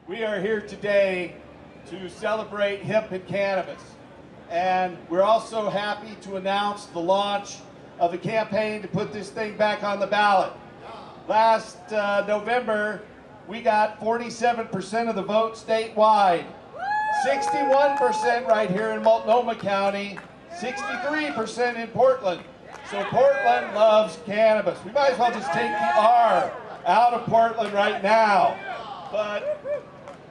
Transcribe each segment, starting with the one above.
We are here today to celebrate hemp and cannabis. And we're also happy to announce the launch of a campaign to put this thing back on the ballot. Last November, we got 47% of the vote statewide, 61% right here in Multnomah County, 63% in Portland. So Portland loves cannabis. We might as well just take the R out of Portland right now. But,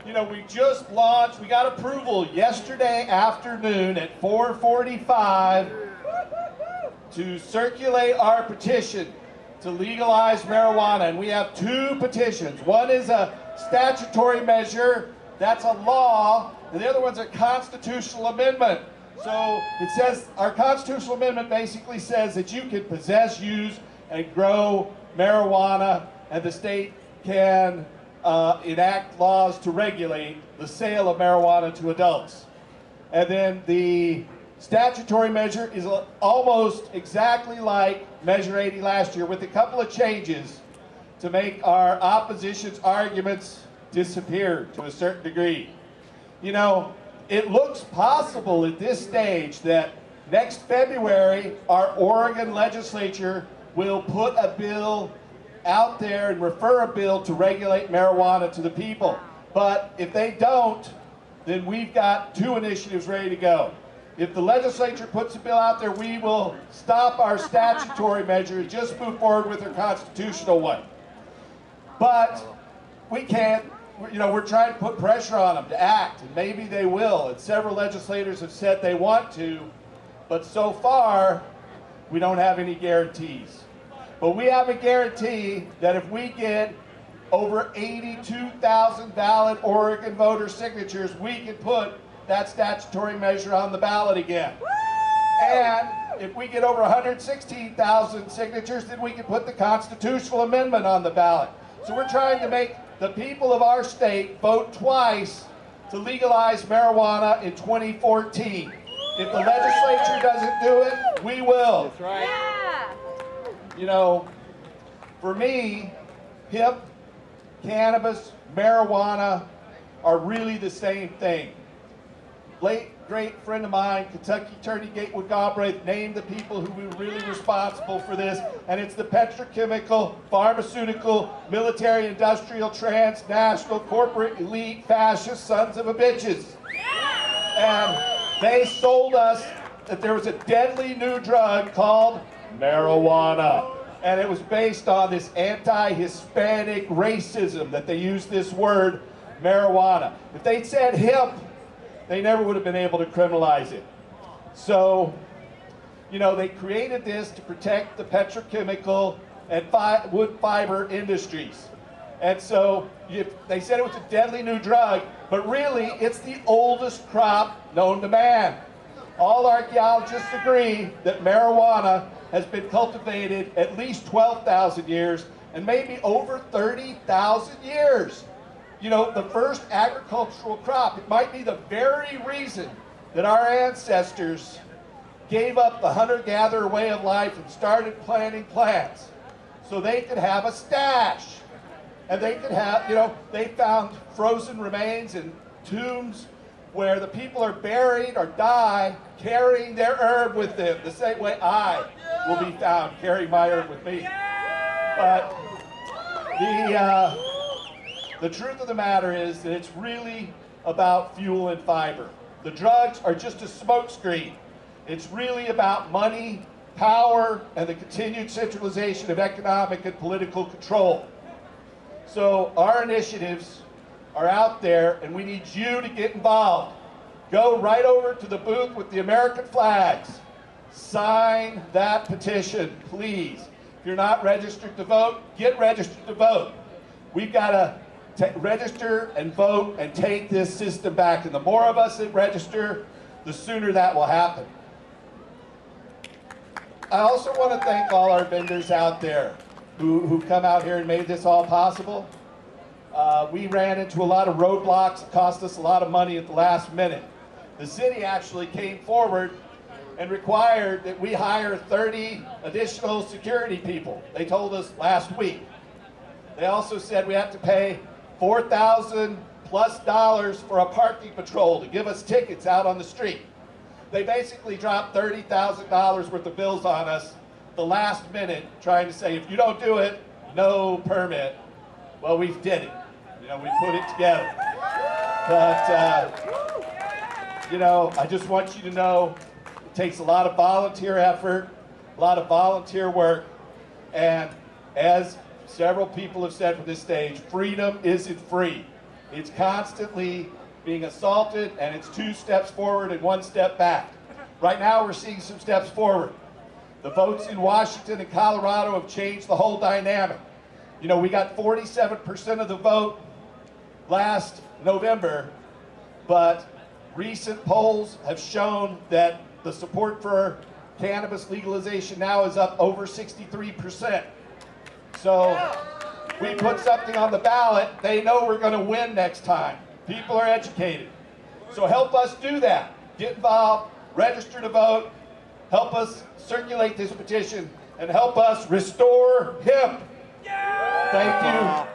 you know, we just launched, we got approval yesterday afternoon at 4:45 to circulate our petition to legalize marijuana. And we have two petitions. One is a statutory measure, that's a law, and the other one's a constitutional amendment. So it says, our constitutional amendment basically says that you can possess, use, and grow marijuana, and the state can enact laws to regulate the sale of marijuana to adults. And then the statutory measure is almost exactly like Measure 80 last year, with a couple of changes to make our opposition's arguments disappear to a certain degree. You know, it looks possible at this stage that next February our Oregon legislature will put a bill out there and refer a bill to regulate marijuana to the people. But if they don't, then we've got two initiatives ready to go. If the legislature puts a bill out there, we will stop our statutory measure and just move forward with our constitutional one. But we can't, you know, we're trying to put pressure on them to act, and maybe they will. And several legislators have said they want to, but so far, we don't have any guarantees. But we have a guarantee that if we get over 82,000 valid Oregon voter signatures, we can put that statutory measure on the ballot again. And if we get over 116,000 signatures, then we can put the constitutional amendment on the ballot. So we're trying to make the people of our state vote twice to legalize marijuana in 2014. If the legislature doesn't do it, we will. That's right. Yeah. You know, for me, hemp, cannabis, marijuana are really the same thing. Late great friend of mine, Kentucky Attorney Gatewood Galbraith, named the people who were really responsible for this, and it's the petrochemical, pharmaceutical, military, industrial, transnational, corporate, elite, fascist sons of a bitches. And they sold us that there was a deadly new drug called marijuana. And it was based on this anti-Hispanic racism that they used this word, marijuana. If they'd said hemp, they never would have been able to criminalize it. So, you know, they created this to protect the petrochemical and wood fiber industries. And so they said it was a deadly new drug, but really it's the oldest crop known to man. All archaeologists agree that marijuana has been cultivated at least 12,000 years and maybe over 30,000 years. You know, the first agricultural crop, it might be the very reason that our ancestors gave up the hunter-gatherer way of life and started planting plants so they could have a stash. And they could have, you know, they found frozen remains in tombs where the people are buried or die carrying their herb with them, the same way I will be found carrying my herb with me. But the truth of the matter is that it's really about fuel and fiber. The drugs are just a smokescreen. It's really about money, power, and the continued centralization of economic and political control. So our initiatives are out there, and we need you to get involved. Go right over to the booth with the American flags. Sign that petition, please. If you're not registered to vote, get registered to vote. We've got to register and vote and take this system back. And the more of us that register, the sooner that will happen. I also want to thank all our vendors out there who come out here and made this all possible. We ran into a lot of roadblocks. It cost us a lot of money at the last minute. The city actually came forward and required that we hire 30 additional security people. They told us last week. They also said we have to pay $4,000 plus dollars for a parking patrol to give us tickets out on the street. They basically dropped $30,000 worth of bills on us the last minute, trying to say, if you don't do it, no permit. Well, we did it. You know, we put it together. But, you know, I just want you to know it takes a lot of volunteer effort, a lot of volunteer work, and as several people have said from this stage, freedom isn't free. It's constantly being assaulted, and it's 2 steps forward and 1 step back. Right now, we're seeing some steps forward. The votes in Washington and Colorado have changed the whole dynamic. You know, we got 47% of the vote last November, but recent polls have shown that the support for cannabis legalization now is up over 63%. So we put something on the ballot, they know we're going to win next time. People are educated. So help us do that. Get involved, register to vote, help us circulate this petition, and help us restore hemp. Thank you.